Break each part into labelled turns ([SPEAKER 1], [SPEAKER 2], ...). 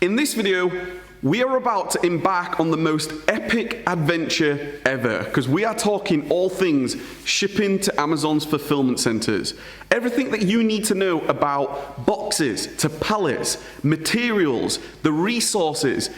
[SPEAKER 1] In this video, we are about to embark on the most epic adventure ever, because we are talking all things shipping to Amazon's fulfillment centers. Everything that you need to know about boxes to pallets, materials, the resources,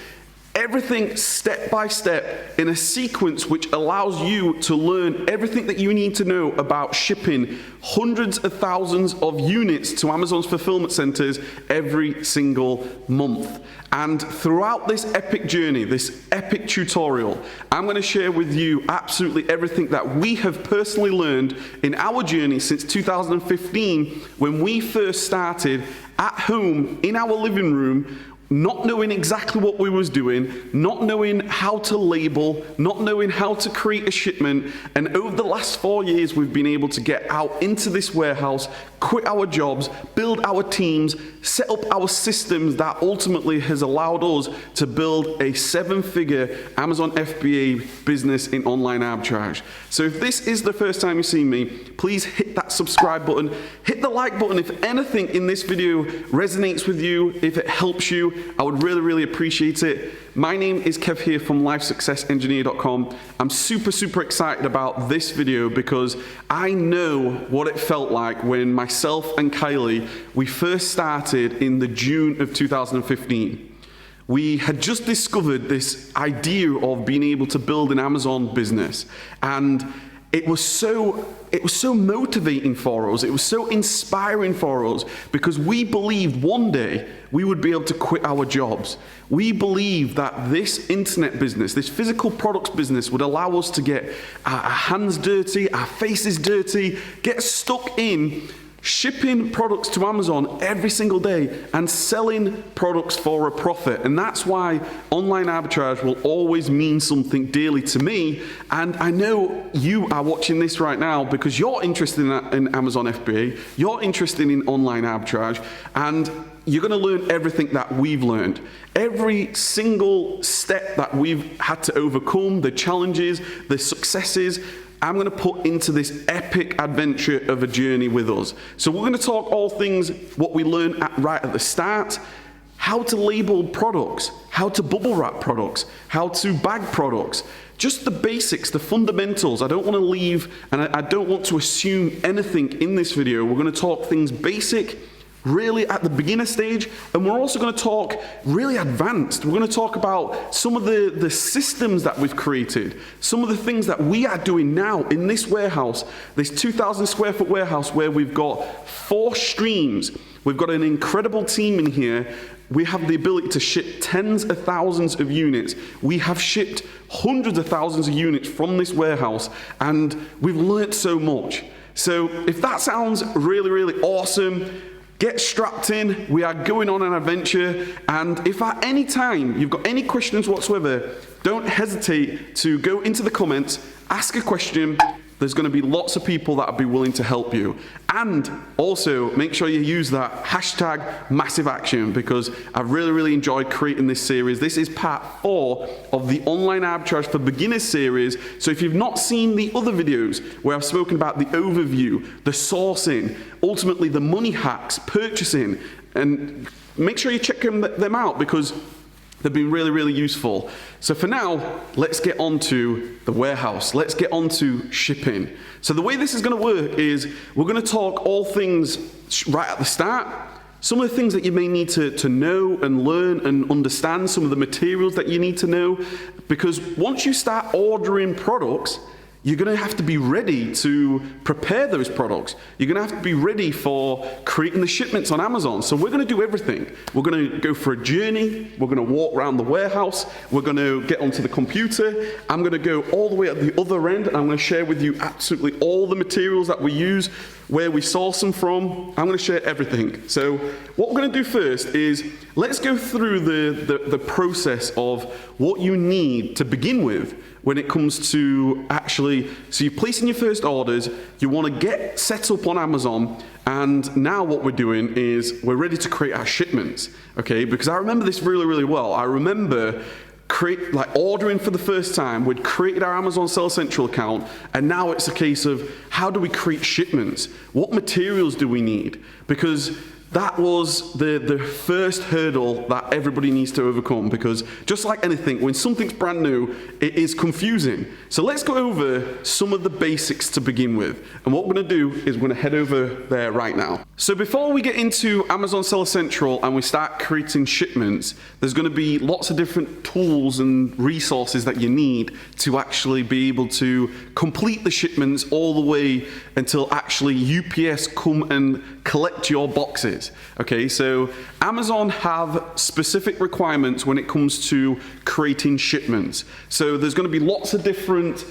[SPEAKER 1] everything step by step in a sequence which allows you to learn everything that you need to know about shipping hundreds of thousands of units to Amazon's fulfillment centers every single month. And throughout this epic journey, this epic tutorial, I'm going to share with you absolutely everything that we have personally learned in our journey since 2015, when we first started at home in our living room, not knowing exactly what we was doing, not knowing how to label, not knowing how to create a shipment. And over the last 4 years, we've been able to get out into this warehouse, quit our jobs, build our teams, set up our systems that ultimately has allowed us to build a 7-figure Amazon FBA business in online arbitrage. So if this is the first time you've seen me, please hit that subscribe button, hit the like button if anything in this video resonates with you, if it helps you. I would really appreciate it. My name is Kev here from LifeSuccessEngineer.com. I'm super excited about this video because I know what it felt like when myself and Kylie, we first started in the June of 2015. We had just discovered this idea of being able to build an Amazon business, and it was so motivating for us. It was so inspiring for us because we believed one day we would be able to quit our jobs. We believed that this internet business, this physical products business, would allow us to get our hands dirty, our faces dirty, get stuck in shipping products to Amazon every single day and selling products for a profit. And that's why online arbitrage will always mean something dearly to me. And I know you are watching this right now because you're interested in Amazon FBA, you're interested in online arbitrage, and you're going to learn everything that we've learned. Every single step that we've had to overcome, the challenges, the successes, I'm going to put into this epic adventure of a journey with us. So we're going to talk all things what we learned right at the start, how to label products, how to bubble wrap products, how to bag products, just the basics, the fundamentals. I don't want to leave and I don't want to assume anything in this video. We're going to talk things basic, really at the beginner stage, and we're also going to talk really advanced. We're going to talk about some of the systems that we've created, some of the things that we are doing now in this warehouse, this 2,000 square foot warehouse where we've got 4 streams. We've got an incredible team in here. We have the ability to ship tens of thousands of units. We have shipped hundreds of thousands of units from this warehouse, and we've learned so much. So if that sounds really awesome, get strapped in. We are going on an adventure, and if at any time you've got any questions whatsoever, don't hesitate to go into the comments, ask a question. There's going to be lots of people that will be willing to help you. And also make sure you use that hashtag massive action, because I really enjoyed creating this series. This is part 4 of the Online Arbitrage for Beginners series. So if you've not seen the other videos where I've spoken about the overview, the sourcing, ultimately the money hacks, purchasing, and make sure you check them out because they've been really useful. So for now, let's get on to the warehouse. Let's get on to shipping. So the way this is going to work is we're going to talk all things right at the start. Some of the things that you may need to know and learn and understand, some of the materials that you need to know, because once you start ordering products, you're going to have to be ready to prepare those products. You're going to have to be ready for creating the shipments on Amazon. So we're going to do everything. We're going to go for a journey. We're going to walk around the warehouse. We're going to get onto the computer. I'm going to go all the way at the other end, and I'm going to share with you absolutely all the materials that we use, where we source them from. I'm going to share everything. So what we're going to do first is let's go through the process of what you need to begin with when it comes to actually, so you're placing your first orders, you want to get set up on Amazon, and now what we're doing is we're ready to create our shipments, okay? Because I remember this really well. I remember ordering for the first time. We'd created our Amazon Seller Central account, and now it's a case of how do we create shipments? What materials do we need? Because that was the first hurdle that everybody needs to overcome, because just like anything, when something's brand new, it is confusing. So let's go over some of the basics to begin with. And what we're going to do is we're going to head over there right now. So before we get into Amazon Seller Central and we start creating shipments, there's going to be lots of different tools and resources that you need to actually be able to complete the shipments all the way until actually UPS come and collect your boxes. Okay, so Amazon have specific requirements when it comes to creating shipments. So there's going to be lots of different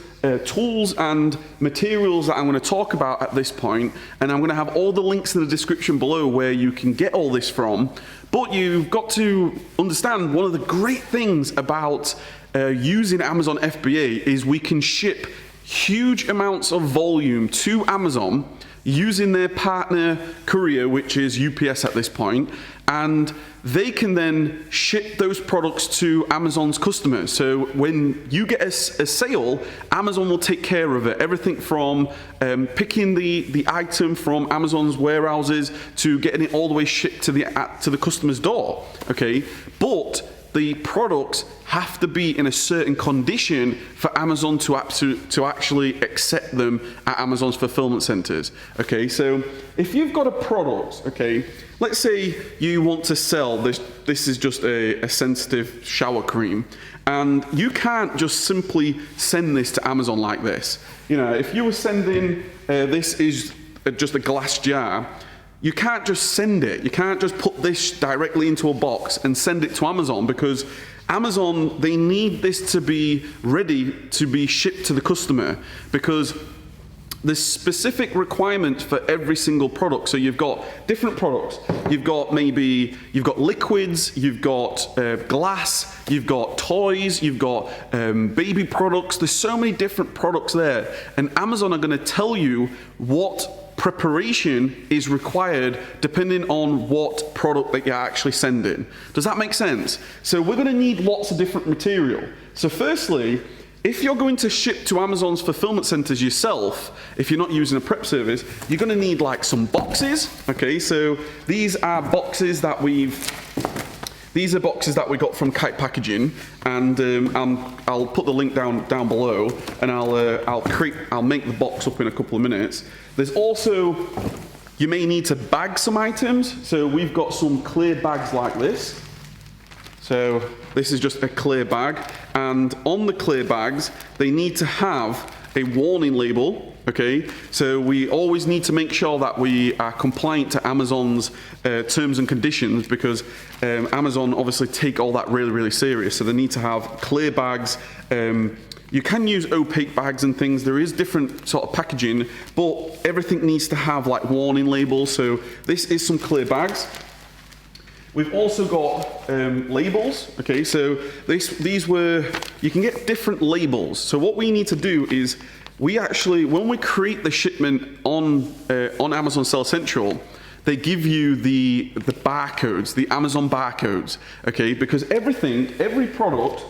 [SPEAKER 1] tools and materials that I'm going to talk about at this point, and I'm going to have all the links in the description below where you can get all this from. But you've got to understand, one of the great things about using Amazon FBA is we can ship huge amounts of volume to Amazon using their partner courier, which is UPS at this point, and they can then ship those products to Amazon's customers. So when you get a sale, Amazon will take care of it. Everything from picking the item from Amazon's warehouses to getting it all the way shipped to the customer's door. Okay, but the products have to be in a certain condition for Amazon to actually accept them at Amazon's fulfillment centers. Okay, so if you've got a product, okay, let's say you want to sell this is just a sensitive shower cream, and you can't just simply send this to Amazon like this. You know, if you were sending, this is just a glass jar, you can't just send it. You can't just put this directly into a box and send it to Amazon, because Amazon, they need this to be ready to be shipped to the customer, because there's specific requirements for every single product. So you've got different products. You've got liquids, you've got glass, you've got toys, you've got baby products. There's so many different products there. And Amazon are going to tell you what preparation is required depending on what product that you're actually sending. Does that make sense? So we're going to need lots of different material. So firstly, if you're going to ship to Amazon's fulfillment centers yourself, if you're not using a prep service, you're going to need like some boxes. Okay, so these are boxes that we got from Kite Packaging, and I'll put the link down below, and I'll make the box up in a couple of minutes. There's also, you may need to bag some items. So we've got some clear bags like this. So this is just a clear bag, and on the clear bags, they need to have a warning label. Okay, so we always need to make sure that we are compliant to Amazon's terms and conditions, because Amazon obviously take all that really, really serious. So they need to have clear bags. You can use opaque bags and things. There is different sort of packaging, but everything needs to have like warning labels. So this is some clear bags. We've also got labels. Okay, so you can get different labels. So what we need to do is, we actually, when we create the shipment on Amazon Seller Central, they give you the barcodes, the Amazon barcodes, okay? Because every product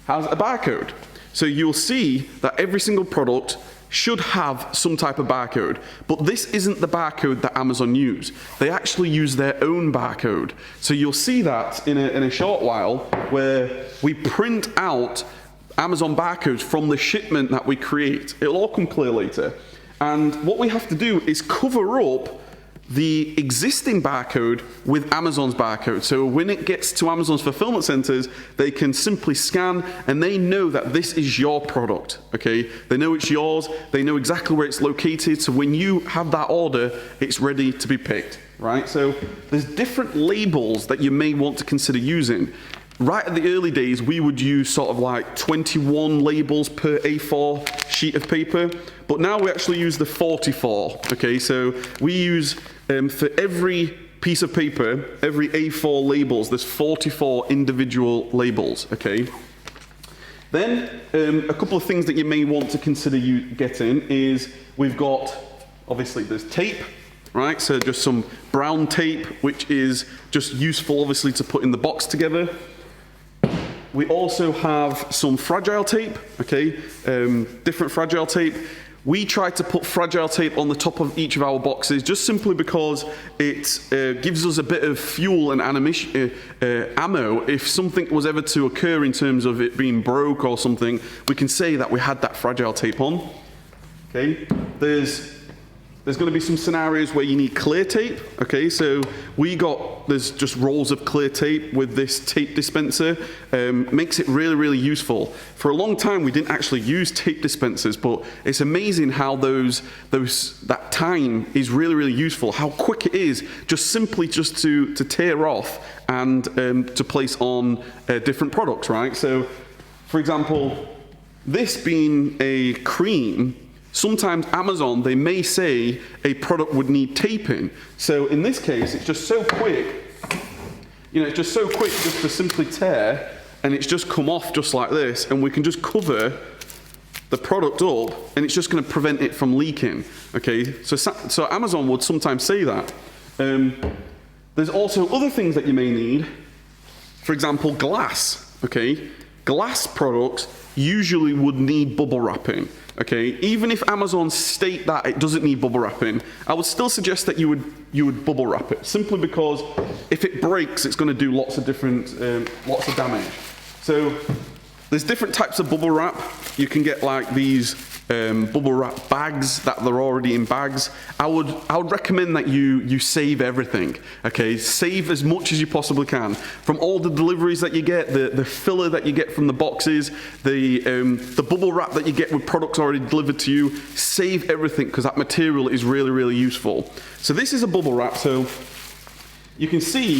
[SPEAKER 1] has a barcode. So you'll see that every single product should have some type of barcode, but this isn't the barcode that Amazon use. They actually use their own barcode. So you'll see that in a short while, where we print out Amazon barcodes from the shipment that we create. It'll all come clear later. And what we have to do is cover up the existing barcode with Amazon's barcode. So when it gets to Amazon's fulfillment centers, they can simply scan, and they know that this is your product, okay? They know it's yours, they know exactly where it's located, so when you have that order, it's ready to be picked, right? So there's different labels that you may want to consider using. Right at the early days, we would use sort of like 21 labels per A4 sheet of paper, but now we actually use the 44, okay? So we use, for every piece of paper, every A4 labels, there's 44 individual labels, okay? Then, a couple of things that you may want to consider getting is, we've got, obviously there's tape, right? So just some brown tape, which is just useful, obviously, to put in the box together. We also have some fragile tape, okay? Different fragile tape. We try to put fragile tape on the top of each of our boxes just simply because it gives us a bit of fuel and ammo. If something was ever to occur in terms of it being broke or something, we can say that we had that fragile tape on. Okay, there's going to be some scenarios where you need clear tape. Okay, so there's just rolls of clear tape with this tape dispenser. Makes it really, really useful. For a long time, we didn't actually use tape dispensers, but it's amazing how that time is really, really useful. How quick it is, just simply to tear off and to place on different products, right? So, for example, this being a cream. Sometimes Amazon, they may say a product would need taping. So in this case, it's just so quick, it's just so quick just to simply tear, and it's just come off just like this, and we can just cover the product up, and it's just going to prevent it from leaking. Okay, so Amazon would sometimes say that. There's also other things that you may need. For example, glass. Okay, glass products usually would need bubble wrapping. Okay, even if Amazon state that it doesn't need bubble wrapping, I would still suggest that you would bubble wrap it, simply because if it breaks, it's going to do lots of damage. So there's different types of bubble wrap. You can get like these bubble wrap bags that they're already in bags. I would recommend that you save everything. Okay, save as much as you possibly can from all the deliveries that you get, the filler that you get from the boxes, the bubble wrap that you get with products already delivered to you. Save everything, because that material is really, really useful. So this is a bubble wrap. So you can see,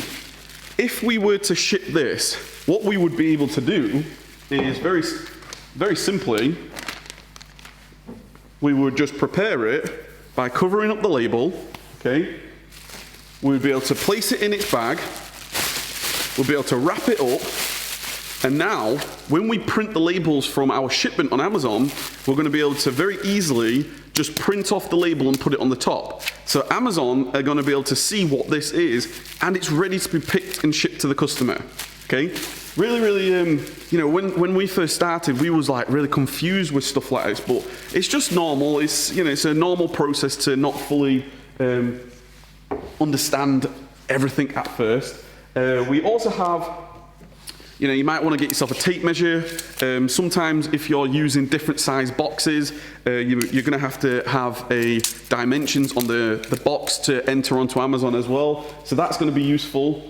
[SPEAKER 1] if we were to ship this, what we would be able to do is very, very simply, we would just prepare it by covering up the label. Okay, we would be able to place it in its bag, we'll be able to wrap it up, and now when we print the labels from our shipment on Amazon, we're going to be able to very easily just print off the label and put it on the top. So Amazon are going to be able to see what this is, and it's ready to be picked and shipped to the customer. Okay, really, really, when we first started, we was like really confused with stuff like this, but it's just normal. It's a normal process to not fully understand everything at first. We also have, you might want to get yourself a tape measure. Sometimes if you're using different size boxes, you're going to have a dimensions on the box to enter onto Amazon as well. So that's going to be useful.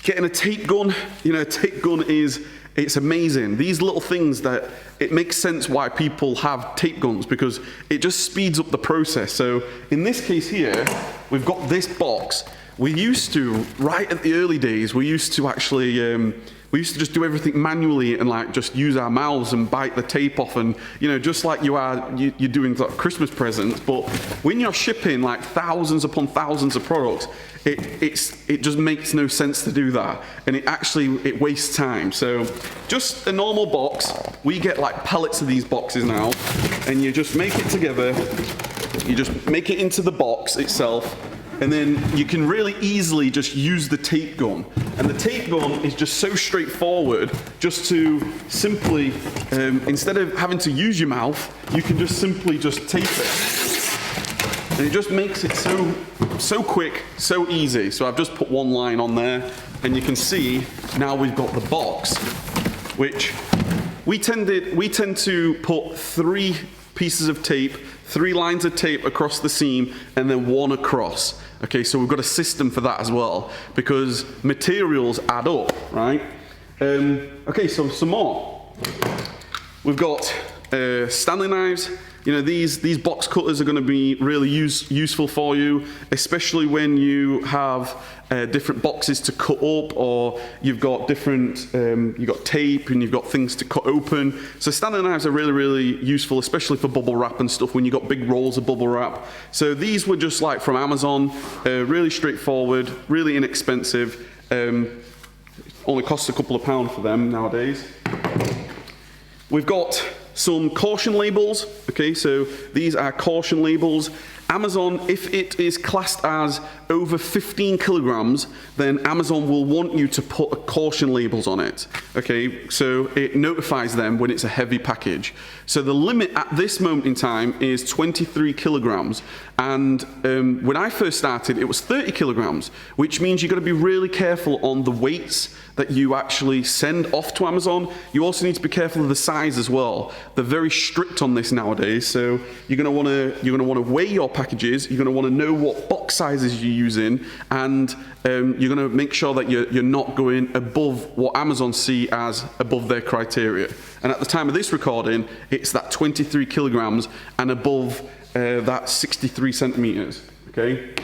[SPEAKER 1] Getting a tape gun, a tape gun it's amazing. These little things that it makes sense why people have tape guns, because it just speeds up the process. So in this case here, we've got this box. We used to, right at the early days, we used to actually, we used to just do everything manually and like just use our mouths and bite the tape off, and just like you're doing like Christmas presents. But when you're shipping like thousands upon thousands of products, it just makes no sense to do that, and it wastes time. So just a normal box, we get like pallets of these boxes now, and you just make it together, you just make it into the box itself, and then you can really easily just use the tape gun. And the tape gun is just so straightforward, just to simply, instead of having to use your mouth, you can just simply just tape it. And it just makes it so quick, so easy. So I've just put one line on there, and you can see now we've got the box, which we tend to put 3 pieces of tape, 3 lines of tape across the seam, and then 1 across. Okay, so we've got a system for that as well, because materials add up, right? Okay, so some more. We've got Stanley knives. These box cutters are going to be really useful for you, especially when you have different boxes to cut up, or you've got you've got tape and you've got things to cut open. So Stanley knives are really, really useful, especially for bubble wrap and stuff when you've got big rolls of bubble wrap. So these were just like from Amazon, really straightforward, really inexpensive. Only costs a couple of pounds for them nowadays. We've got some caution labels. Okay, so these are caution labels. Amazon, if it is classed as over 15 kilograms, then Amazon will want you to put caution labels on it. Okay, so it notifies them when it's a heavy package. So the limit at this moment in time is 23 kilograms. And when I first started, it was 30 kilograms, which means you've got to be really careful on the weights that you actually send off to Amazon. You also need to be careful of the size as well. They're very strict on this nowadays, so you're going to want to weigh your packages. You're going to want to know what box sizes you're using, and you're going to make sure that you're not going above what Amazon see as above their criteria. And at the time of this recording, it's that 23 kilograms and above that 63 centimeters. Okay.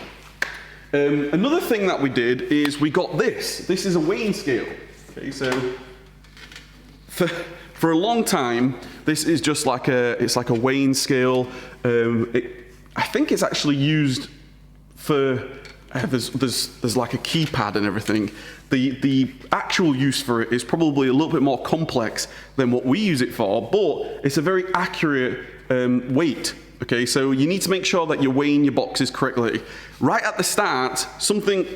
[SPEAKER 1] Another thing that we did is we got this. This is a weighing scale. Okay, so for a long time, this is just like a weighing scale. I think it's actually used for there's like a keypad and everything. The actual use for it is probably a little bit more complex than what we use it for, but it's a very accurate weight. Okay, so you need to make sure that you're weighing your boxes correctly. Right at the start,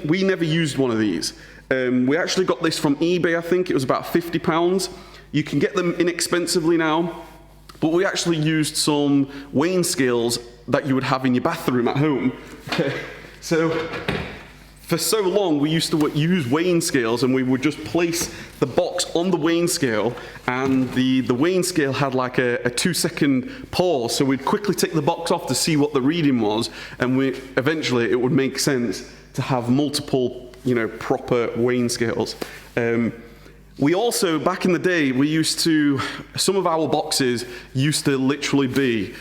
[SPEAKER 1] we never used one of these. We actually got this from eBay, I think. It was about £50. You can get them inexpensively now, but we actually used some weighing scales that you would have in your bathroom at home. Okay, so for so long, we used to use weighing scales, and we would just place the box on the weighing scale, and the weighing scale had like a 2-second pause, so we'd quickly take the box off to see what the reading was, and eventually it would make sense to have multiple, proper weighing scales. We also, back in the day, some of our boxes used to literally be,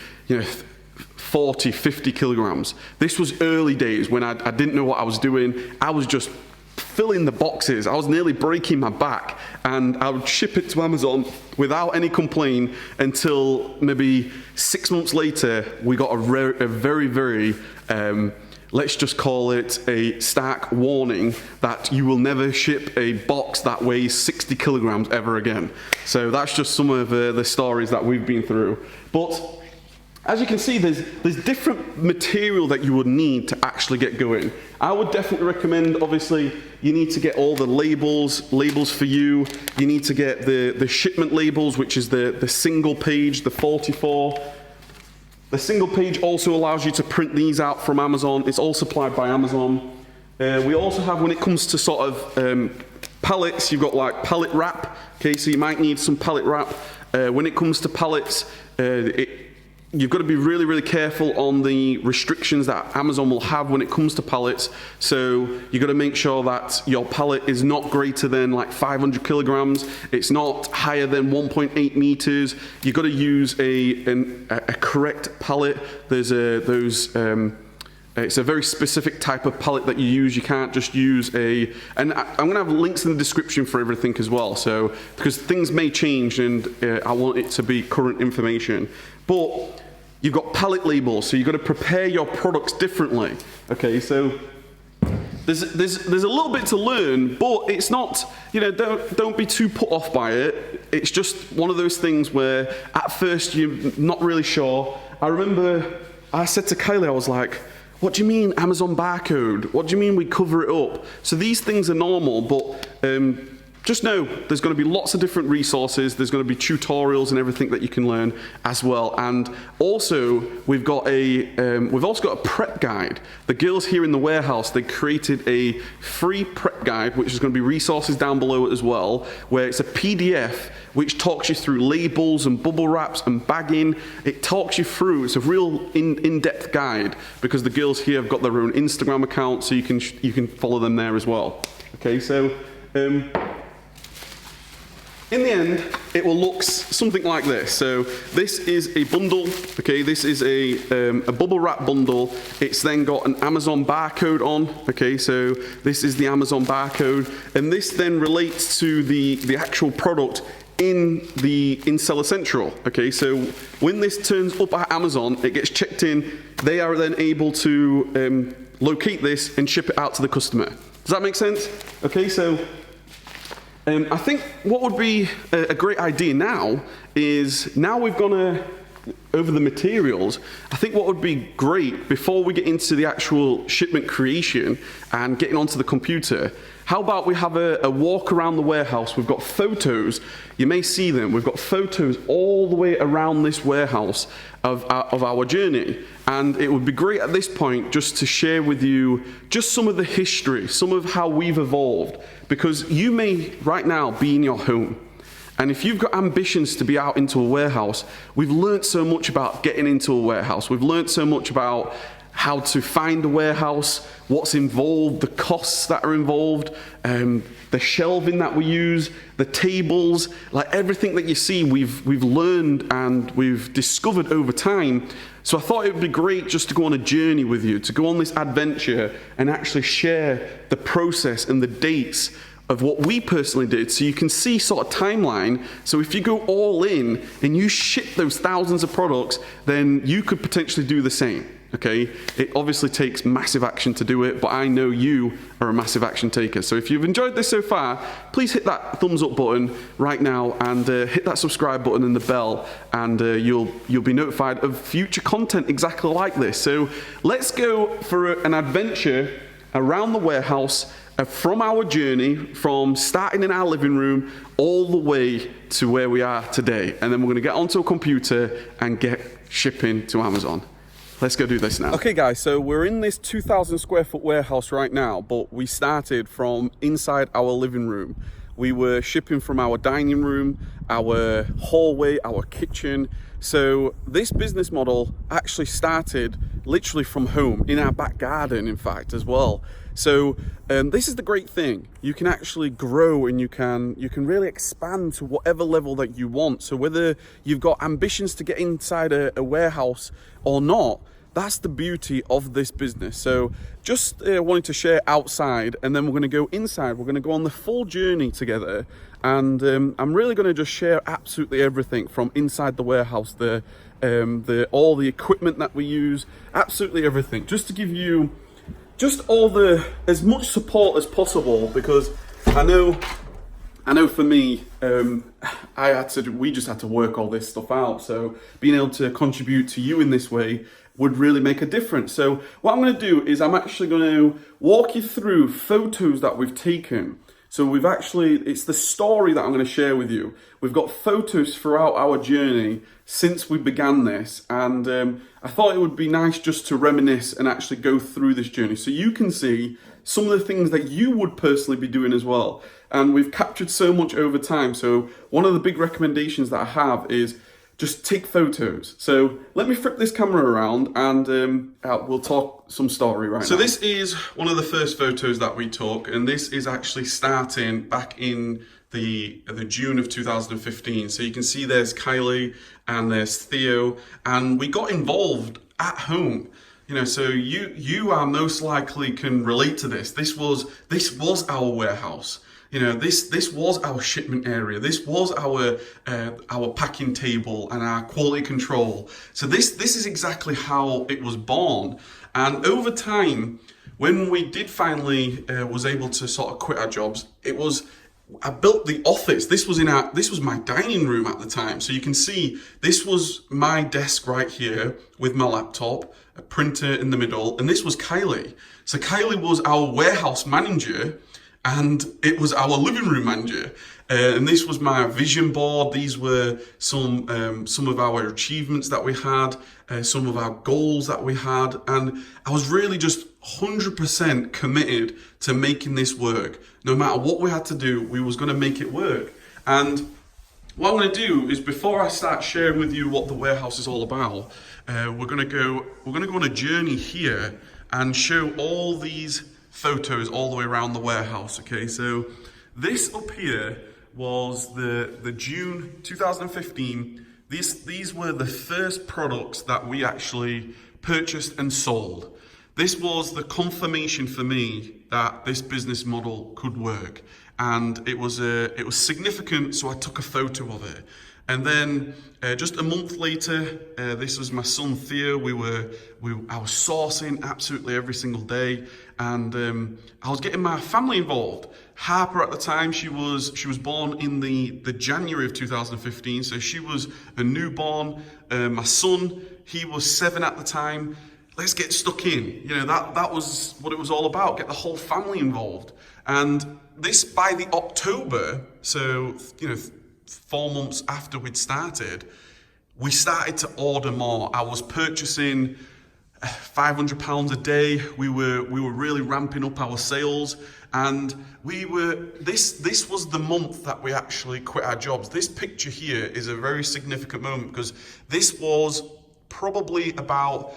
[SPEAKER 1] 40, 50 kilograms. This was early days when I didn't know what I was doing. I was just filling the boxes. I was nearly breaking my back, and I would ship it to Amazon without any complaint until maybe 6 months later, we got a very, very, let's just call it a stark warning that you will never ship a box that weighs 60 kilograms ever again. So that's just some of the stories that we've been through. But as you can see, there's different material that you would need to actually get going. I would definitely recommend, obviously, you need to get all the labels for you. You need to get the shipment labels, which is the single page, the 44. The single page also allows you to print these out from Amazon. It's all supplied by Amazon. We also have, when it comes to sort of pallets, you've got like pallet wrap. Okay, so you might need some pallet wrap. When it comes to pallets, you've got to be really, really careful on the restrictions that Amazon will have when it comes to pallets. So you've got to make sure that your pallet is not greater than like 500 kilograms. It's not higher than 1.8 meters. You've got to use a correct pallet. It's a very specific type of pallet that you use. You can't just use and I'm going to have links in the description for everything as well. So, because things may change, and I want it to be current information. But you've got pallet labels, so you've got to prepare your products differently. Okay, so there's a little bit to learn, but it's not, don't be too put off by it. It's just one of those things where at first you're not really sure. I remember I said to Kylie, I was like, what do you mean Amazon barcode? What do you mean we cover it up? So these things are normal, but just know there's going to be lots of different resources. There's going to be tutorials and everything that you can learn as well. And also, we've also got a prep guide. The girls here in the warehouse, they created a free prep guide, which is going to be resources down below as well, where it's a PDF which talks you through labels and bubble wraps and bagging. It talks you through. It's a real in-depth guide, because the girls here have got their own Instagram account, so you can follow them there as well. Okay, so in the end, it will look something like this. So this is a bundle. Okay, this is a bubble wrap bundle. It's then got an Amazon barcode on. Okay, so this is the Amazon barcode, and this then relates to the actual product in Seller Central. Okay, so when this turns up at Amazon, it gets checked in. They are then able to locate this and ship it out to the customer. Does that make sense? Okay, so I think what would be a great idea now is, now we've gone over the materials, I think what would be great before we get into the actual shipment creation and getting onto the computer, how about we have a walk around the warehouse? We've got photos, you may see them, we've got photos all the way around this warehouse of our journey. And it would be great at this point just to share with you just some of the history, some of how we've evolved, because you may right now be in your home. And if you've got ambitions to be out into a warehouse, we've learned so much about getting into a warehouse. We've learned so much about how to find a warehouse, what's involved, the costs that are involved, the shelving that we use, the tables, like everything that you see, we've learned and we've discovered over time. So I thought it would be great just to go on a journey with you, to go on this adventure and actually share the process and the dates of what we personally did, so you can see sort of timeline. So if you go all in and you ship those thousands of products, then you could potentially do the same. Okay, it obviously takes massive action to do it, but I know you are a massive action taker. So if you've enjoyed this so far, please hit that thumbs up button right now and hit that subscribe button and the bell, and you'll be notified of future content exactly like this. So let's go for an adventure around the warehouse from our journey, from starting in our living room all the way to where we are today. And then we're going to get onto a computer and get shipping to Amazon. Let's go do this now. Okay guys, so we're in this 2,000 square foot warehouse right now, but we started from inside our living room. We were shipping from our dining room, our hallway, our kitchen. So this business model actually started literally from home, in our back garden, in fact, as well. So this is the great thing. You can actually grow and you can really expand to whatever level that you want. So whether you've got ambitions to get inside a warehouse or not, that's the beauty of this business. So just wanted to share outside, and then we're going to go inside. We're going to go on the full journey together, and I'm really going to just share absolutely everything from inside the warehouse, all the equipment that we use, absolutely everything, just to give you just as much support as possible, because I know for me, we just had to work all this stuff out. So being able to contribute to you in this way would really make a difference. So what I'm going to do is I'm actually going to walk you through photos that we've taken. So it's the story that I'm going to share with you. We've got photos throughout our journey since we began this, and I thought it would be nice just to reminisce and actually go through this journey so you can see some of the things that you would personally be doing as well. And we've captured so much over time. So one of the big recommendations that I have is just take photos. So let me flip this camera around and we'll talk some story right now. So this is one of the first photos that we took, and this is actually starting back in the June of 2015. So you can see there's Kylie and there's Theo, and we got involved at home. You know, so you are most likely can relate to this. This was our warehouse. You know, this was our shipment area. This was our packing table and our quality control. So this is exactly how it was born. And over time, when we did finally was able to sort of quit our jobs, I built the office. This was my dining room at the time. So you can see this was my desk right here with my laptop, a printer in the middle, and this was Kylie. So Kylie was our warehouse manager, and it was our living room manager. And this was my vision board. These were some of our achievements that we had, some of our goals that we had. And I was really just 100% committed to making this work. No matter what we had to do, we was going to make it work. And what I'm going to do is, before I start sharing with you what the warehouse is all about, we're going to go on a journey here and show all these photos all the way around the warehouse. Okay, so this up here was the June 2015. These were the first products that we actually purchased and sold. This was the confirmation for me that this business model could work.
[SPEAKER 2] and it was significant, so I took a photo of it. And then just a month later, this was my son Theo. I was sourcing absolutely every single day, and I was getting my family involved. Harper at the time, she was born in the January of 2015, so she was a newborn. My son, he was 7 at the time. Let's get stuck in. You know, that was what it was all about. Get the whole family involved. And this, by the October, so 4 months after we'd started, we started to order more. I was purchasing £500 a day. We were really ramping up our sales, and this was the month that we actually quit our jobs. This picture here is a very significant moment because this was probably about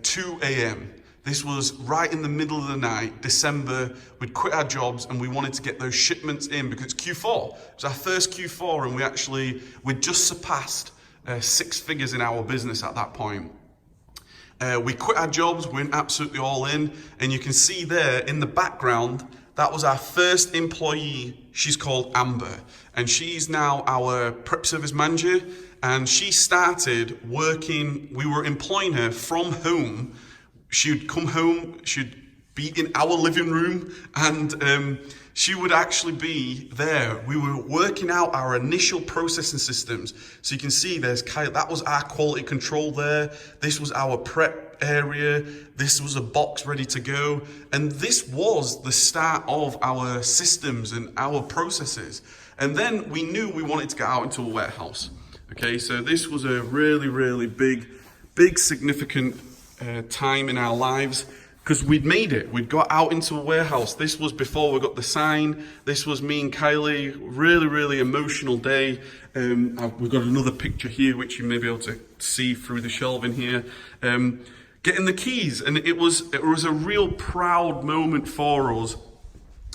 [SPEAKER 2] 2 a.m. This was right in the middle of the night, December. We'd quit our jobs and we wanted to get those shipments in because it's Q4. It was our first Q4, and we'd just surpassed 6 figures in our business at that point. We quit our jobs, went absolutely all in, and you can see there in the background, that was our first employee. She's called Amber, and she's now our prep service manager, and she started working, we were employing her from home. She'd come home, she'd be in our living room, and she would actually be there. We were working out our initial processing systems. So you can see there's that was our quality control there. This was our prep area. This was a box ready to go. And this was the start of our systems and our processes. And then we knew we wanted to get out into a warehouse. Okay, so this was a really, really big, significant time in our lives, because we'd made it. We'd got out into a warehouse. This was before we got the sign. This was me and Kylie. Really emotional day. We've got another picture here which you may be able to see through the shelving here. Getting the keys, and it was a real proud moment for us,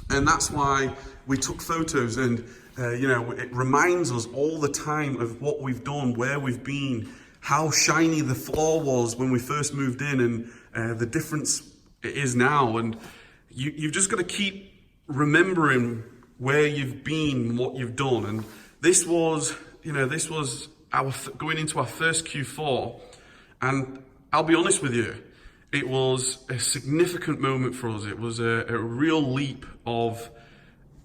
[SPEAKER 2] and that's why we took photos. And it reminds us all the time of what we've done, where we've been, how shiny the floor was when we first moved in, and the difference it is now. And you've just got to keep remembering where you've been, what you've done. And this was our going into our first Q4, and I'll be honest with you, it was a significant moment for us. It was a real leap of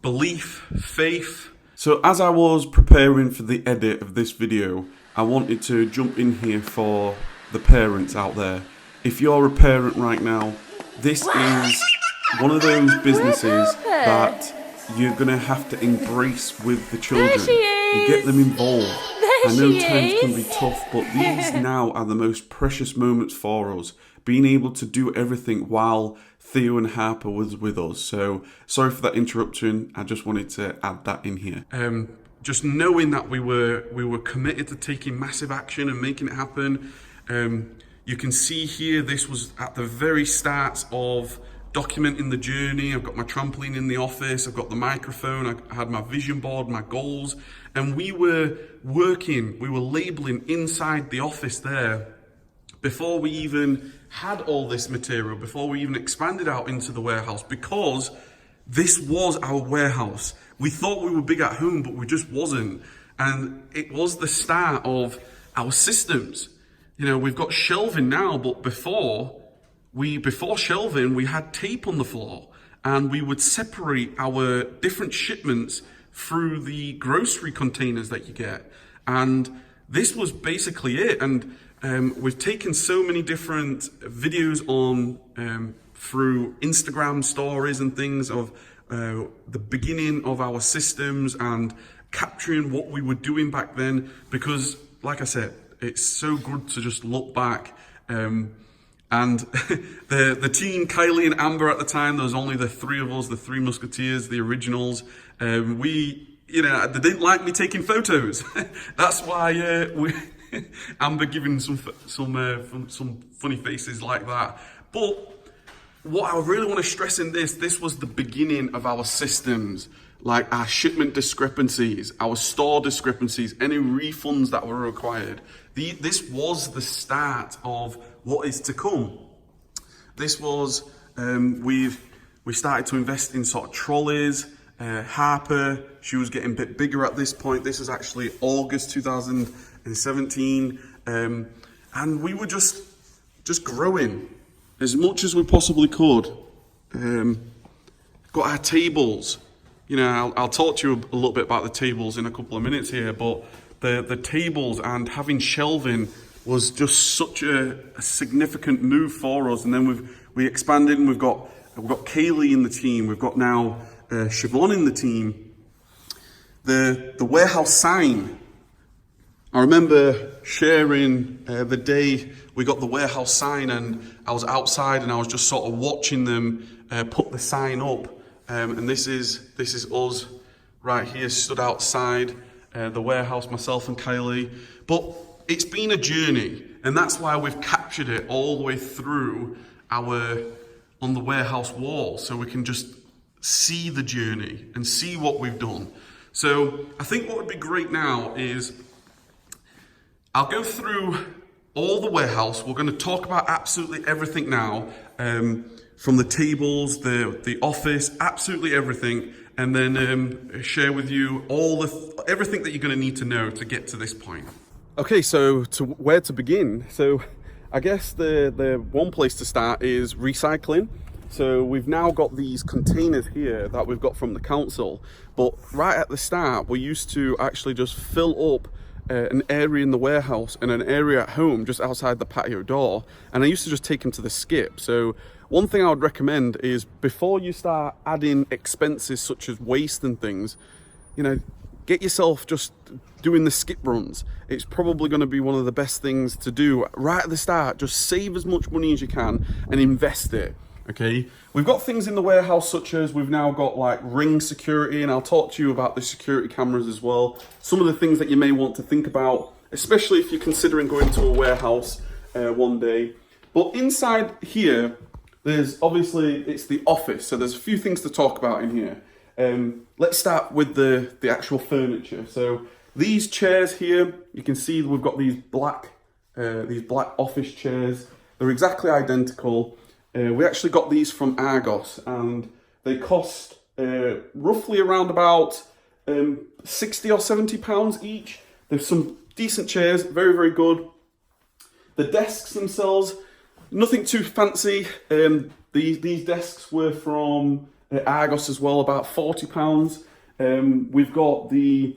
[SPEAKER 2] belief, faith.
[SPEAKER 1] So as I was preparing for the edit of this video, I wanted to jump in here for the parents out there. If you're a parent right now, this is one of those businesses that you're going to have to embrace with the children. You get them involved. I know times can be tough, but these now are the most precious moments for us. Being able to do everything while Theo and Harper was with us. So sorry for that interruption. I just wanted to add that in here.
[SPEAKER 2] Just knowing that we were committed to taking massive action and making it happen. You can see here, this was at the very start of documenting the journey. I've got my trampoline in the office, I've got the microphone, I had my vision board, my goals, and we were labeling inside the office there before we even had all this material, before we even expanded out into the warehouse, because this was our warehouse. We thought we were big at home, but we just wasn't. And it was the start of our systems. We've got shelving now, but before shelving, we had tape on the floor, and we would separate our different shipments through the grocery containers that you get. And this was basically it. And we've taken so many different videos on through Instagram stories and things of the beginning of our systems and capturing what we were doing back then, because like I said, it's so good to just look back. And the team, Kylie and Amber at the time, there was only the 3 of us, the 3 Musketeers, the originals. They didn't like me taking photos. That's why Amber giving some funny faces like that. But what I really want to stress in this was the beginning of our systems, like our shipment discrepancies, our store discrepancies, any refunds that were required. This was the start of what is to come. This was, we started to invest in sort of trolleys, Harper, she was getting a bit bigger at this point. This is actually August 2017. And we were just growing as much as we possibly could. Got our tables. You know, I'll talk to you a little bit about the tables in a couple of minutes here, but the tables and having shelving was just such a significant move for us. And then we expanded, and we've got Kaylee in the team. We've got now Siobhan in the team. The warehouse sign. I remember sharing the day we got the warehouse sign, and I was outside and I was just sort of watching them put the sign up. And this is us right here, stood outside the warehouse, myself and Kylie. But it's been a journey, and that's why we've captured it all the way through on the warehouse wall, so we can just see the journey and see what we've done. So I think what would be great now is I'll go through all the warehouse. We're going to talk about absolutely everything now, from the tables, the office, absolutely everything, and then share with you everything that you're going to need to know to get to this point.
[SPEAKER 1] Okay, so where to begin? So I guess the one place to start is recycling. So we've now got these containers here that we've got from the council, but right at the start we used to actually just fill up an area in the warehouse and an area at home just outside the patio door, and I used to just take them to the skip. So one thing I would recommend is, before you start adding expenses such as waste and things, you know, get yourself just doing the skip runs. It's probably going to be one of the best things to do right at the start. Just save as much money as you can and invest it. Okay, we've got things in the warehouse such as we've now got like ring security, and I'll talk to you about the security cameras as well. Some of the things that you may want to think about, especially if you're considering going to a warehouse one day. But inside here, there's obviously, it's the office, so there's a few things to talk about in here. Let's start with the actual furniture. So these chairs here, you can see we've got these black office chairs. They're exactly identical. We actually got these from Argos, and they cost roughly around about 60 or 70 pounds each. There's some decent chairs, very, very good. The desks themselves, nothing too fancy. These desks were from Argos as well, about 40 pounds. We've got the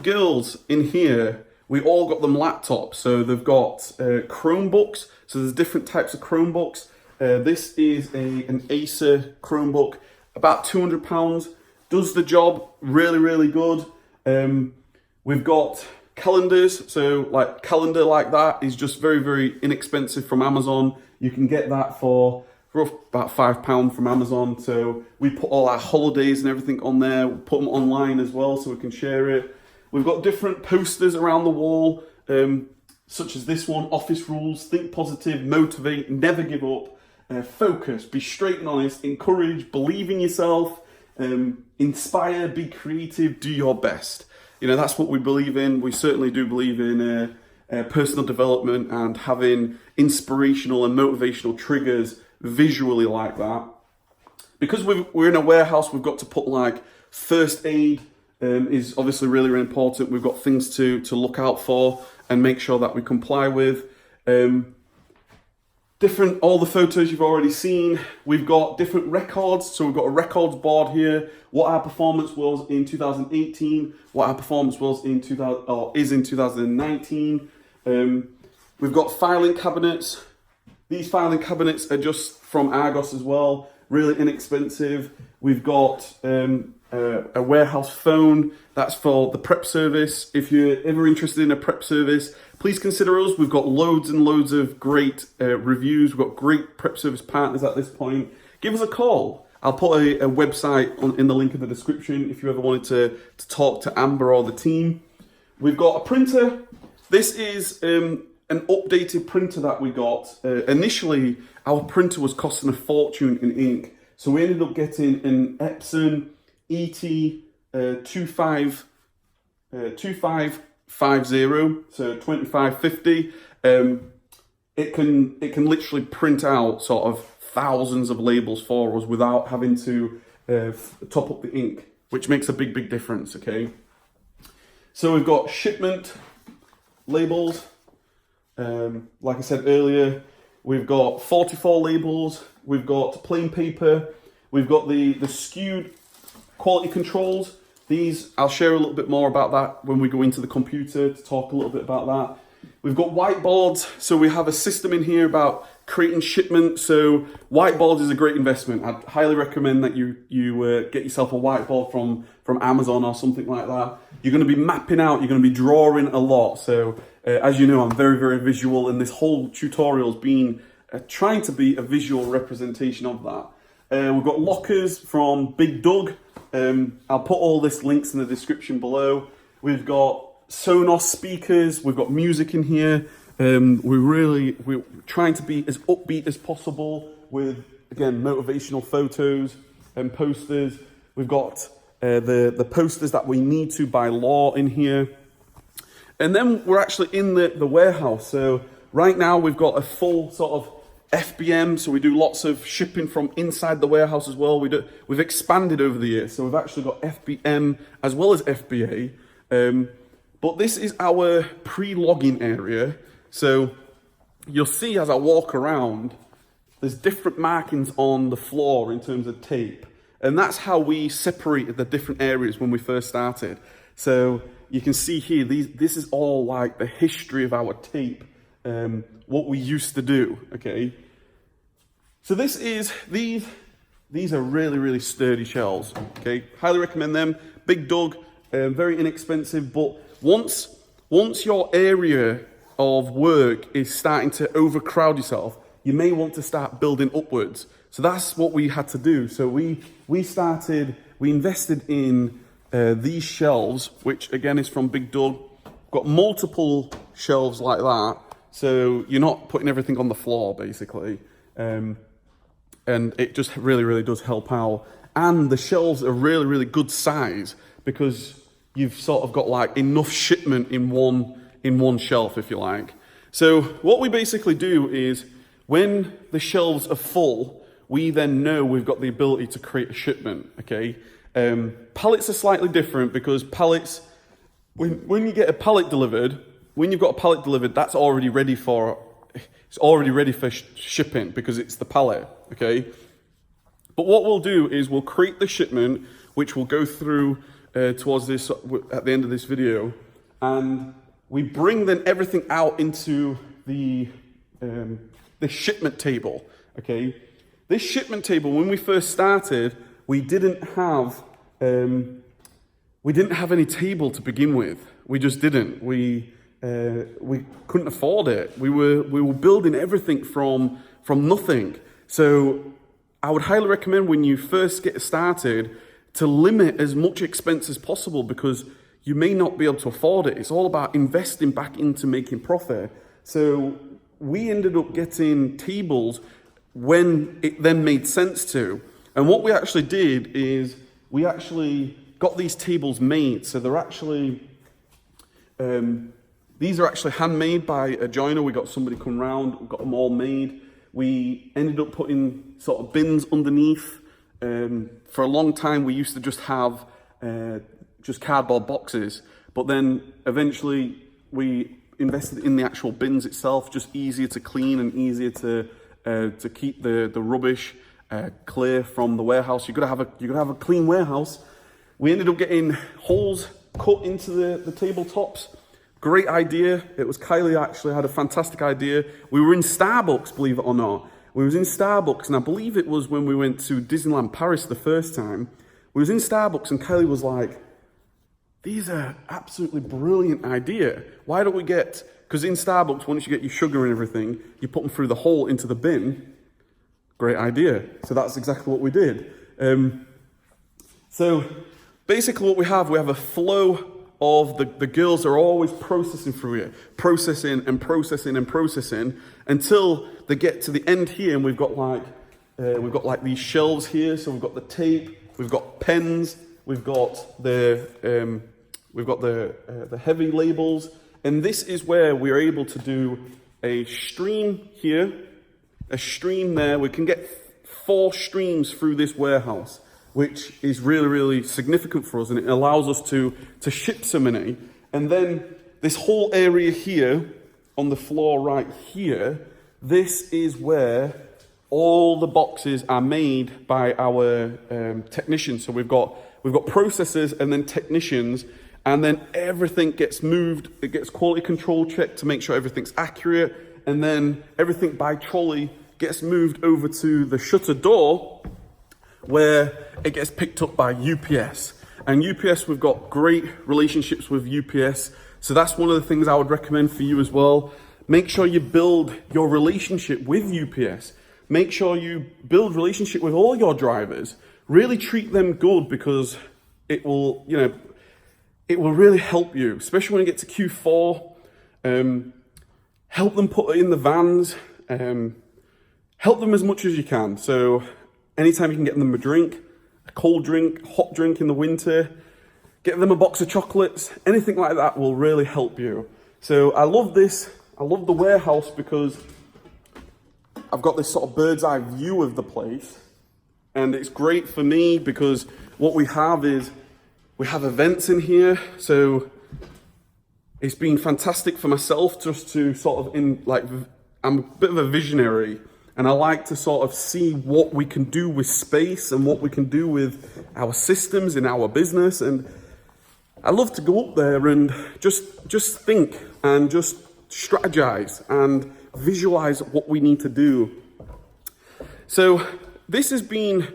[SPEAKER 1] girls in here. We all got them laptops, so they've got Chromebooks. So there's different types of Chromebooks. This is an Acer Chromebook, about £200. Does the job, really, really good. We've got calendars, so like calendar like that is just very, very inexpensive from Amazon. You can get that for about £5 from Amazon. So we put all our holidays and everything on there. We put them online as well so we can share it. We've got different posters around the wall, such as this one: office rules, think positive, motivate, never give up, focus, be straight and honest, encourage, believe in yourself, inspire, be creative, do your best. You know, that's what we believe in. We certainly do believe in personal development and having inspirational and motivational triggers visually like that. Because we're in a warehouse, we've got to put like first aid is obviously really, really important. We've got things to look out for and make sure that we comply with. All the photos you've already seen. We've got different records. So we've got a records board here. What our performance was in 2018. What our performance was is in 2019. We've got filing cabinets. These filing cabinets are just from Argos as well. Really inexpensive. We've got a warehouse phone. That's for the prep service. If you're ever interested in a prep service, please consider us. We've got loads and loads of great reviews. We've got great prep service partners at this point. Give us a call. I'll put a website in the link in the description if you ever wanted to talk to Amber or the team. We've got a printer. This is an updated printer that we got. Initially, our printer was costing a fortune in ink. So we ended up getting an Epson ET 2550, so 2550. It can literally print out sort of thousands of labels for us without having to top up the ink. which makes a big difference, okay? So we've got shipment labels. Like I said earlier, we've got 44 labels, we've got plain paper, we've got the skewed quality controls. These, I'll share a little bit more about that when we go into the computer to talk a little bit about that. We've got whiteboards, so we have a system in here about creating shipments. So whiteboards is a great investment. I'd highly recommend that you get yourself a whiteboard from Amazon or something like that. You're going to be mapping out, you're going to be drawing a lot. So as you know, I'm very visual, and this whole tutorial's been trying to be a visual representation of that. We've got lockers from Big Doug. I'll put all this links in the description below. We've got Sonos speakers, we've got music in here. We're trying to be as upbeat as possible with, again, motivational photos and posters. We've got the posters that we need to by law in here. And then we're actually in the warehouse. So right now we've got a full sort of FBM, so we do lots of shipping from inside the warehouse as well. We've expanded over the years, so we've actually got FBM as well as FBA. But this is our pre-login area. So you'll see as I walk around, there's different markings on the floor in terms of tape. And that's how we separated the different areas when we first started. So you can see here, this is all like the history of our tape, what we used to do, okay? So these are really sturdy shelves, okay? Highly recommend them. Big Doug, very inexpensive, but once your area of work is starting to overcrowd yourself, you may want to start building upwards. So that's what we had to do. So we invested in these shelves, which again is from Big Doug. Got multiple shelves like that, so you're not putting everything on the floor basically. And it just really does help out. And the shelves are really good size because you've sort of got like enough shipment in one shelf, if you like. So what we basically do is when the shelves are full, we then know we've got the ability to create a shipment, okay? Pallets are slightly different because pallets, when you get a pallet delivered, when you've got a pallet delivered, that's already ready for, shipping because it's the pallet, okay? But what we'll do is we'll create the shipment, which will go through towards this at the end of this video, and we bring then everything out into the shipment table, okay? This shipment table, when we first started, we didn't have any table to begin with. We just didn't. We couldn't afford it. We were building everything from nothing. So I would highly recommend when you first get started to limit as much expense as possible because you may not be able to afford it. It's all about investing back into making profit. So we ended up getting tables when it then made sense to. And what we actually did is we actually got these tables made. So they're actually, these are actually handmade by a joiner. We got somebody come round, we got them all made. We ended up putting sort of bins underneath. For a long time, we used to just have just cardboard boxes, but then eventually we invested in the actual bins itself, just easier to clean and easier to keep the rubbish clear from the warehouse. You've got to have a clean warehouse. We ended up getting holes cut into the tabletops. Great idea. It was Kylie actually had a fantastic idea. We were in Starbucks, believe it or not. We was in Starbucks, and I believe it was when we went to Disneyland Paris the first time. We was in Starbucks, and Kylie was like, "These are absolutely brilliant idea. Why don't we get?" Because in Starbucks, once you get your sugar and everything, you put them through the hole into the bin. Great idea. So that's exactly what we did. So basically, what we have a flow of the girls are always processing through it, processing until they get to the end here, and we've got like these shelves here. So we've got the tape, we've got pens, we've got the heavy labels, and this is where we're able to do a stream here, a stream there. We can get 4 streams through this warehouse. which is really, really significant for us, and it allows us to ship so many. And then this whole area here, on the floor right here, this is where all the boxes are made by our technicians. So we've got processors and then technicians, and then everything gets moved. It gets quality control checked to make sure everything's accurate, and then everything by trolley gets moved over to the shutter door, where it gets picked up by UPS. And UPS, we've got great relationships with UPS, so that's one of the things I would recommend for you as well. Make sure you build your relationship with UPS. Make sure you build relationship with all your drivers. Really treat them good, because it will, it will really help you, especially when you get to Q4. Help them put it in the vans. Help them as much as you can. So anytime you can get them a drink, a cold drink, hot drink in the winter, get them a box of chocolates, anything like that will really help you. So I love this. I love the warehouse because I've got this sort of bird's eye view of the place. And it's great for me because what we have is, we have events in here. So it's been fantastic for myself just to sort of I'm a bit of a visionary, and I like to sort of see what we can do with space and what we can do with our systems in our business. And I love to go up there and just think and just strategize and visualize what we need to do. So this has been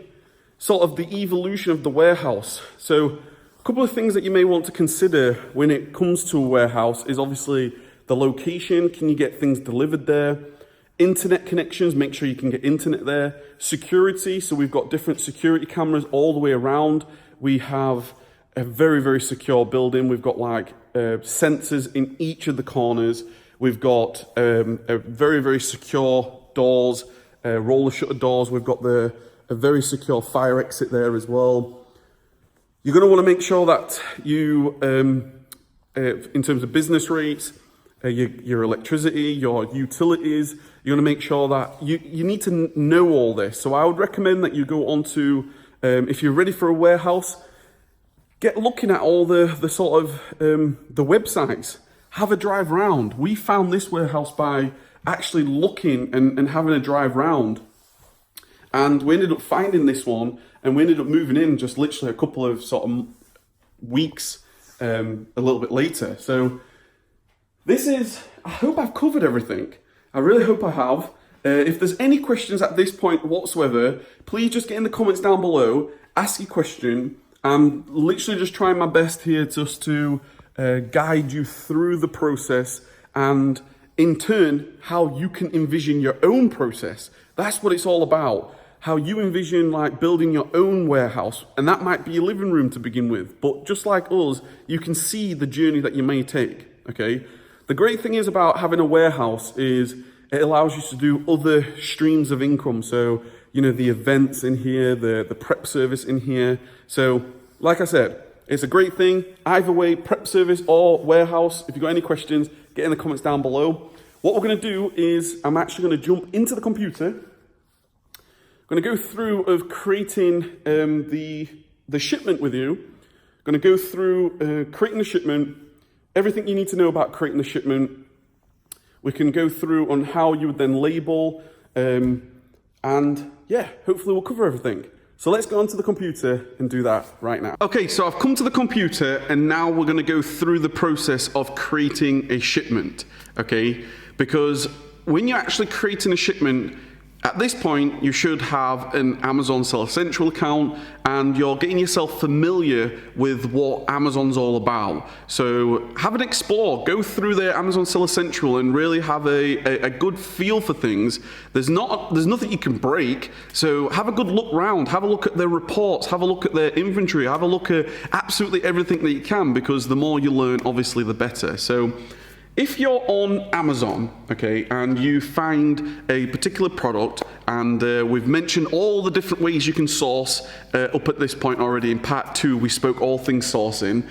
[SPEAKER 1] sort of the evolution of the warehouse. So a couple of things that you may want to consider when it comes to a warehouse is obviously the location. Can you get things delivered there? Internet connections, make sure you can get internet there. Security, so we've got different security cameras all the way around. We have a very, very secure building. We've got sensors in each of the corners. We've got a very, very secure doors, roller shutter doors. We've got a very secure fire exit there as well. You're going to want to make sure that you, in terms of business rates, your electricity, your utilities, you're going to make sure that you need to know all this. So I would recommend that you go onto, if you're ready for a warehouse, get looking at all the sort of the websites. Have a drive round. We found this warehouse by actually looking and having a drive round. And we ended up finding this one, and we ended up moving in just literally a couple of sort of weeks a little bit later. So this is, I hope I've covered everything. I really hope I have. If there's any questions at this point whatsoever, please just get in the comments down below, ask your question. I'm literally just trying my best here just to guide you through the process, and in turn, how you can envision your own process. That's what it's all about. How you envision building your own warehouse, and that might be your living room to begin with. But just like us, you can see the journey that you may take, okay? The great thing is about having a warehouse is it allows you to do other streams of income. So, the events in here, the prep service in here. So, like I said, it's a great thing. Either way, prep service or warehouse. If you've got any questions, get in the comments down below. What we're going to do is I'm actually going to jump into the computer. I'm going to go through of creating the shipment with you. I'm going to go through creating the shipment, everything you need to know about creating the shipment. We can go through on how you would then label, and yeah, hopefully we'll cover everything. So let's go onto the computer and do that right now. Okay, so I've come to the computer, and now we're going to go through the process of creating a shipment, okay? Because when you're actually creating a shipment, at this point, you should have an Amazon Seller Central account, and you're getting yourself familiar with what Amazon's all about. So have an explore, go through their Amazon Seller Central and really have a good feel for things. There's nothing you can break, so have a good look round, have a look at their reports, have a look at their inventory, have a look at absolutely everything that you can, because the more you learn, obviously, the better. So if you're on Amazon, okay, and you find a particular product, and we've mentioned all the different ways you can source up at this point already. In part 2, we spoke all things sourcing.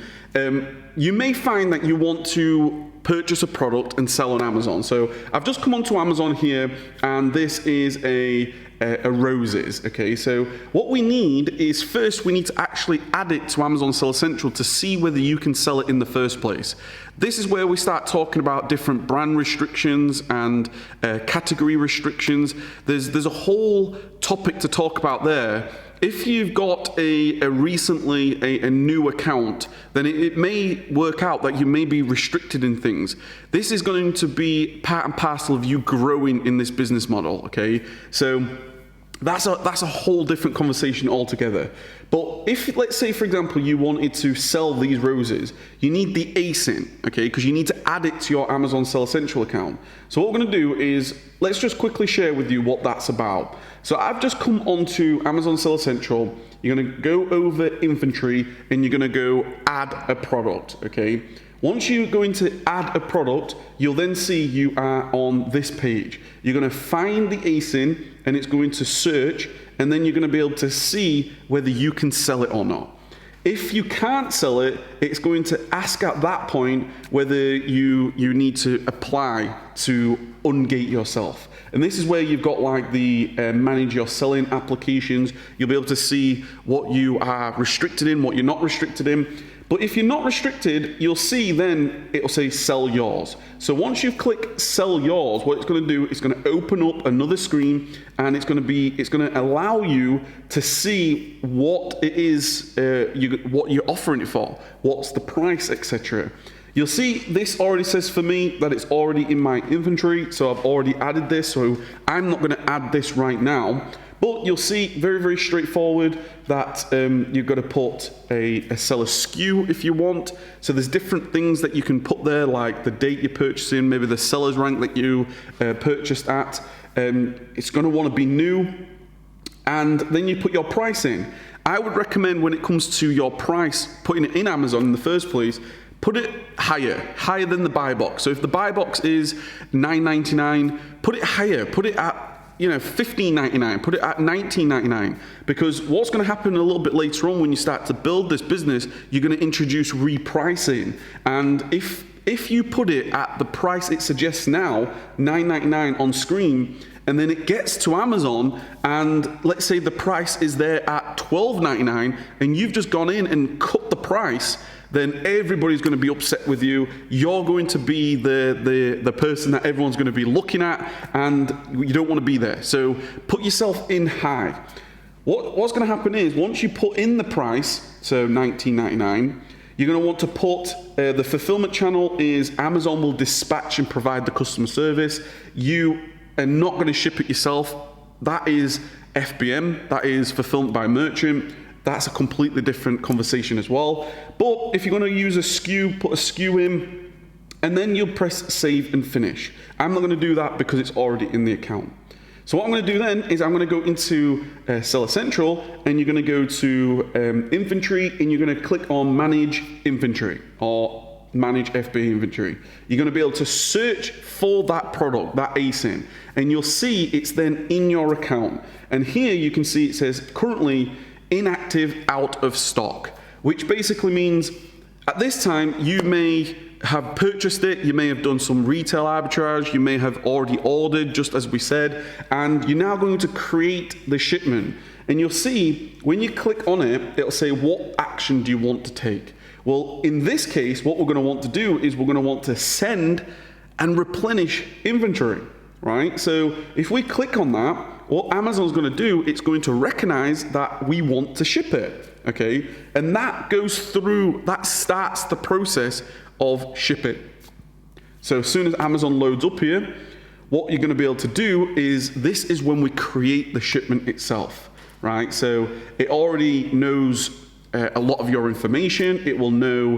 [SPEAKER 1] You may find that you want to purchase a product and sell on Amazon. So I've just come onto Amazon here, and this is a roses. Okay, so what we need is first we need to actually add it to Amazon Seller Central to see whether you can sell it in the first place. This is where we start talking about different brand restrictions and category restrictions. There's a whole topic to talk about there. If you've got a new account, then it may work out that you may be restricted in things. This is going to be part and parcel of you growing in this business model, okay? So that's a whole different conversation altogether. But if, let's say, for example, you wanted to sell these roses, you need the ASIN, okay? Because you need to add it to your Amazon Seller Central account. So what we're going to do is, let's just quickly share with you what that's about. So I've just come onto Amazon Seller Central. You're going to go over inventory and you're going to go add a product, okay? Once you go into add a product, you'll then see you are on this page. You're going to find the ASIN and it's going to search, and then you're going to be able to see whether you can sell it or not. If you can't sell it, it's going to ask at that point whether you need to apply to ungate yourself. And this is where you've got like the manage your selling applications. You'll be able to see what you are restricted in, what you're not restricted in. But if you're not restricted, you'll see then it'll say sell yours. So once you click sell yours, what it's going to do is going to open up another screen, and it's going to allow you to see what it is, what you're offering it for, what's the price, etc. You'll see this already says for me that it's already in my inventory, so I've already added this, so I'm not going to add this right now. But you'll see very, very straightforward that you've got to put a seller SKU if you want. So there's different things that you can put there, like the date you're purchasing, maybe the seller's rank that you purchased at. It's going to want to be new. And then you put your price in. I would recommend when it comes to your price, putting it in Amazon in the first place, put it higher than the buy box. So if the buy box is $9.99, put it higher, put it at $15.99, put it at $19.99, because what's going to happen a little bit later on when you start to build this business, you're going to introduce repricing. And if you put it at the price it suggests now, $9.99 on screen, and then it gets to Amazon, and let's say the price is there at $12.99, and you've just gone in and cut the price, then everybody's going to be upset with you. You're going to be the person that everyone's going to be looking at, and you don't want to be there. So put yourself in high. What's going to happen is once you put in the price, so $19.99, you're going to want to put the fulfillment channel is Amazon will dispatch and provide the customer service. You are not going to ship it yourself. That is FBM, that is fulfillment by merchant. That's a completely different conversation as well. But if you're going to use a SKU, put a SKU in, and then you'll press save and finish. I'm not going to do that because it's already in the account. So what I'm going to do then is I'm going to go into Seller Central, and you're going to go to inventory, and you're going to click on manage inventory or manage FBA inventory. You're going to be able to search for that product, that ASIN, and you'll see it's then in your account. And here you can see it says currently inactive, out of stock, which basically means at this time you may have purchased it, you may have done some retail arbitrage, you may have already ordered, just as we said, and you're now going to create the shipment. And you'll see when you click on it, it'll say what action do you want to take. Well, in this case, what we're going to want to do is we're going to want to send and replenish inventory, right? So if we click on that, what Amazon's going to do, it's going to recognize that we want to ship it, okay? And that goes through, that starts the process of shipping. So as soon as Amazon loads up here, what you're going to be able to do is, this is when we create the shipment itself, right? So it already knows a lot of your information. It will know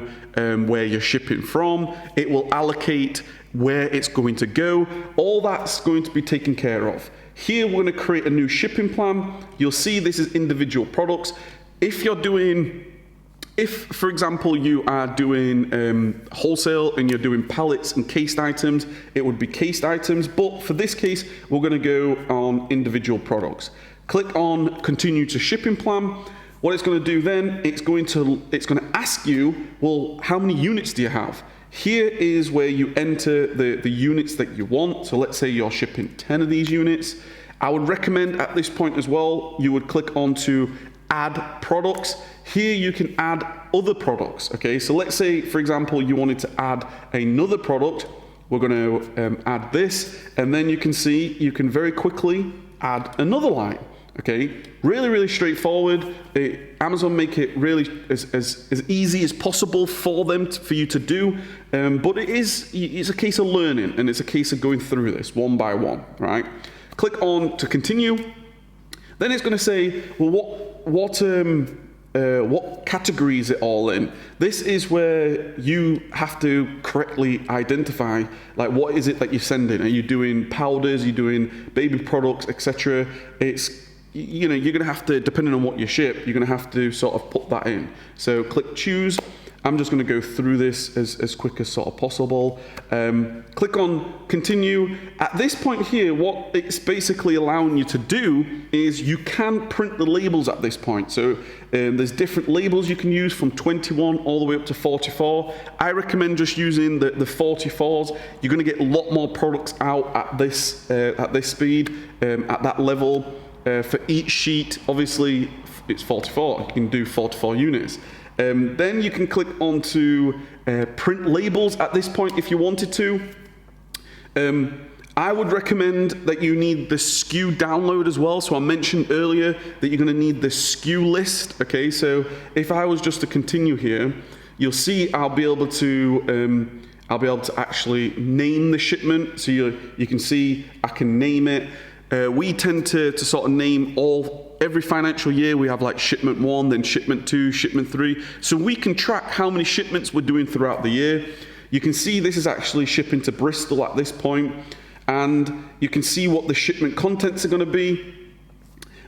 [SPEAKER 1] where you're shipping from. It will allocate where it's going to go. All that's going to be taken care of. Here we're going to create a new shipping plan. You'll see this is individual products. If, for example, you are doing wholesale and you're doing pallets and cased items, it would be cased items. But for this case, we're going to go on individual products. Click on continue to shipping plan. What it's going to do then, it's going to ask you, well, how many units do you have? Here is where you enter the units that you want. So let's say you're shipping 10 of these units, I would recommend at this point as well, you would click on to add products. Here you can add other products, okay? So let's say, for example, you wanted to add another product. We're going to add this, and then you can see you can very quickly add another line, okay? Really, really straightforward. Amazon make it really as easy as possible for them, for you to do, but it's a case of learning, and it's a case of going through this one by one, right? Click on to continue. Then it's going to say, well, what category is it all in? This is where you have to correctly identify, like, what is it that you're sending? Are you doing powders? Are you doing baby products, etc.? It's, you know, you're going to have to, depending on what you ship, you're going to have to sort of put that in. So click choose. I'm just going to go through this as quick as sort of possible. Click on continue. At this point here, what it's basically allowing you to do is you can print the labels at this point. So there's different labels you can use from 21 all the way up to 44. I recommend just using the 44s. You're going to get a lot more products out at this speed, at that level. For each sheet, obviously, it's 44. You can do 44 units. Then you can click on to print labels at this point if you wanted to. I would recommend that you need the SKU download as well. So I mentioned earlier that you're going to need the SKU list. Okay, so if I was just to continue here, you'll see I'll be able to actually name the shipment. So you can see I can name it. We tend to sort of name every financial year. We have like shipment 1, then shipment 2, shipment 3. So we can track how many shipments we're doing throughout the year. You can see this is actually shipping to Bristol at this point, and you can see what the shipment contents are going to be.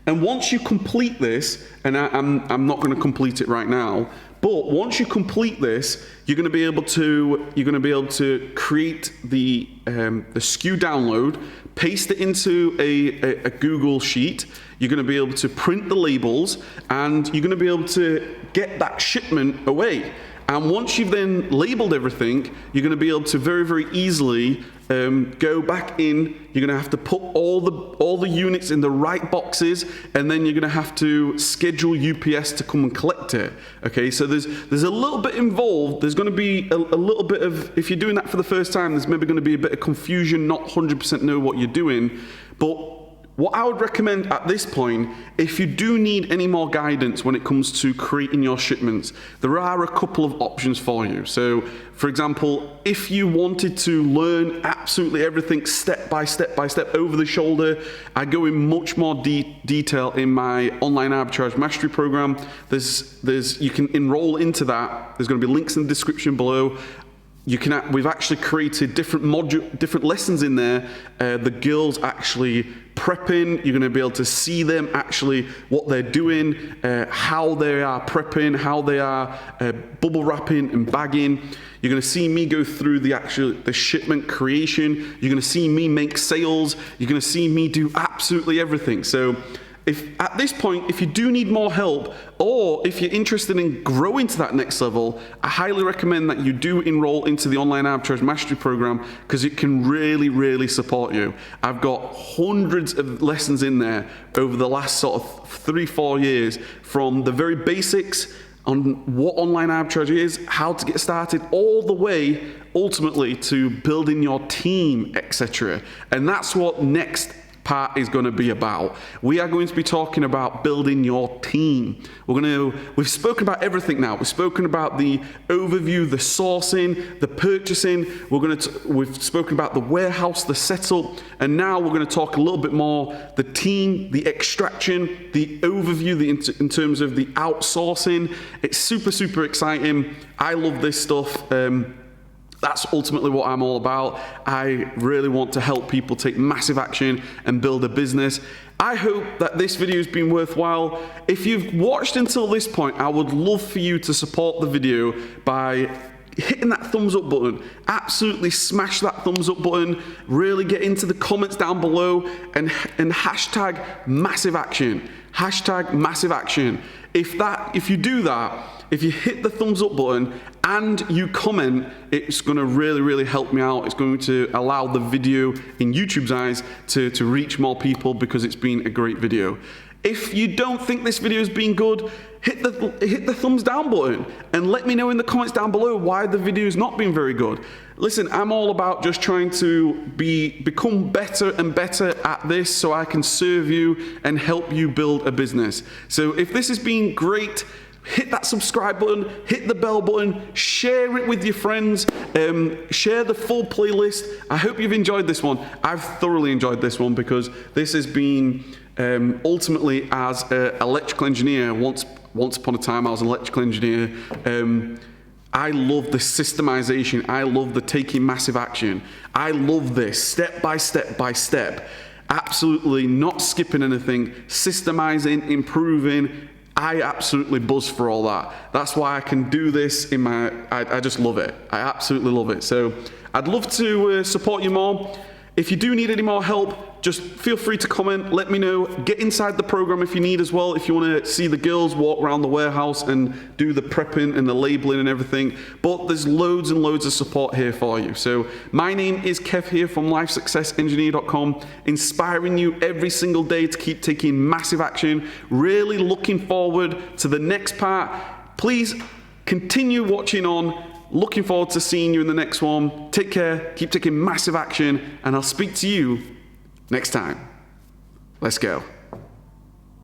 [SPEAKER 1] And once you complete this, and I'm not going to complete it right now, but once you complete this, you're going to be able to create the SKU download, paste it into a Google sheet. You're going to be able to print the labels, and you're going to be able to get that shipment away. And once you've then labeled everything, you're going to be able to very, very easily go back in. You're going to have to put all the units in the right boxes, and then you're going to have to schedule UPS to come and collect it. Okay, so there's a little bit involved. There's going to be a little bit of, if you're doing that for the first time, there's maybe going to be a bit of confusion, not 100% know what you're doing. But what I would recommend at this point, if you do need any more guidance when it comes to creating your shipments, there are a couple of options for you. So, for example, if you wanted to learn absolutely everything step by step over the shoulder, I go in much more detail in my Online Arbitrage Mastery program. You can enroll into that. There's going to be links in the description below. We've actually created different lessons in there. The girls actually prepping. You're going to be able to see them actually what they're doing, how they are prepping, how they are bubble wrapping and bagging. You're going to see me go through the shipment creation. You're going to see me make sales. You're going to see me do absolutely everything. So at this point, if you do need more help, or if you're interested in growing to that next level, I highly recommend that you do enroll into the Online Arbitrage Mastery program, because it can really, really support you. I've got hundreds of lessons in there over the last sort of 3-4 years, from the very basics on what online arbitrage is, how to get started, all the way ultimately to building your team, etc. And that's what next part is going to be about. We are going to be talking about building your team. We've spoken about everything now. We've spoken about the overview, the sourcing, the purchasing. We've spoken about the warehouse, the setup, and now we're going to talk a little bit more the team, the extraction, the overview, in terms of the outsourcing. It's super, super exciting. I love this stuff. That's ultimately what I'm all about. I really want to help people take massive action and build a business. I hope that this video has been worthwhile. If you've watched until this point, I would love for you to support the video by hitting that thumbs up button. Absolutely smash that thumbs up button. Really get into the comments down below and hashtag massive action. Hashtag massive action. If you do that, if you hit the thumbs up button and you comment, it's going to really help me out. It's going to allow the video in YouTube's eyes to reach more people because it's been a great video. If you don't think this video has been good, hit the thumbs down button and let me know in the comments down below why the video has not been very good. Listen, I'm all about just trying to become better and better at this so I can serve you and help you build a business. So if this has been great, hit that subscribe button, hit the bell button, share it with your friends, share the full playlist. I hope you've enjoyed this one. I've thoroughly enjoyed this one because this has been ultimately, as an electrical engineer, once upon a time I was an electrical engineer, I love the systemization. I love the taking massive action. I love this step by step by step. Absolutely not skipping anything, systemizing, improving. I absolutely buzz for all that. That's why I can do this I just love it. I absolutely love it. So I'd love to support you more. If you do need any more help, just feel free to comment, let me know. Get inside the program if you need as well, if you want to see the girls walk around the warehouse and do the prepping and the labeling and everything. But there's loads and loads of support here for you. So my name is Kev here from LifeSuccessEngineer.com, inspiring you every single day to keep taking massive action. Really looking forward to the next part. Please continue watching on. Looking forward to seeing you in the next one. Take care, keep taking massive action, and I'll speak to you next time. Let's go.